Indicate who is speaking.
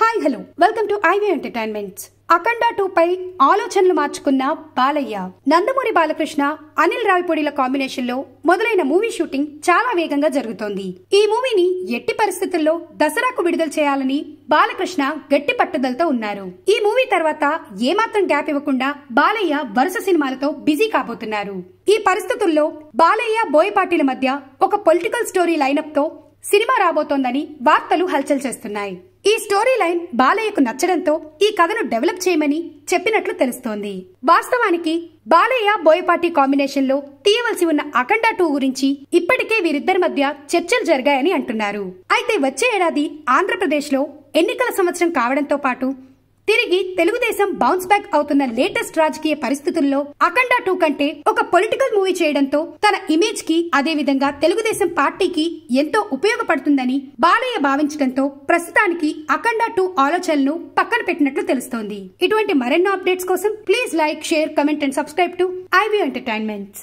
Speaker 1: Hi hello welcome to I V entertainments. Akhanda 2 పై ఆలోచనలు మార్చుకున్న బాలయ్య. నందమూరి బాలకృష్ణ, అనిల్ రావిపూడిల కాంబినేషన్ లో మొదలైన మూవీ షూటింగ్ చాలా వేగంగా జరుగుతోంది. ఈ మూవీని ఎట్టి పరిస్థితుల్లో దసరాకు విడుదల చేయాలని బాలకృష్ణ గట్టి పట్టుదలతో ఉన్నారు. ఈ మూవీ తర్వాత ఏమాత్రం గ్యాప్ ఇవ్వకుండా బాలయ్య వరుస సినిమాలతో బిజీ కాబోతున్నారు. ఈ పరిస్థితుల్లో బాలయ్య, బోయపాటిల మధ్య ఒక పొలిటికల్ స్టోరీ లైనప్ తో సినిమా రాబోతోందని వార్తలు హల్చల్ చేస్తున్నాయి. ఈ స్టోరీ లైన్ బాలయ్యకు నచ్చడంతో ఈ కథను డెవలప్ చేయమని చెప్పినట్లు తెలుస్తోంది. వాస్తవానికి బాలయ్య, బోయపాటి కాంబినేషన్ లో తీయవలసి ఉన్న అఖండ 2 గురించి ఇప్పటికే వీరిద్దరి మధ్య చర్చలు జరిగాయని అంటున్నారు. అయితే వచ్చే ఏడాది ఆంధ్రప్రదేశ్ లో ఎన్నికల సంవత్సరం కావడంతో పాటు తిరిగి తెలుగుదేశం బౌన్స్ బ్యాక్ అవుతున్న లేటెస్ట్ రాజకీయ పరిస్థితుల్లో అఖండ 2 కంటే ఒక పొలిటికల్ మూవీ చేయడంతో తన ఇమేజ్ కి, అదే విధంగా తెలుగుదేశం పార్టీకి ఎంతో ఉపయోగపడుతుందని బాలయ్య భావించడంతో ప్రస్తుతానికి అఖండ 2 ఆలోచనలను పక్కన పెట్టినట్లు తెలుస్తోంది. ఇటువంటి మరెన్నో అప్డేట్స్ కోసం please like, share, comment and subscribe to I V entertainments.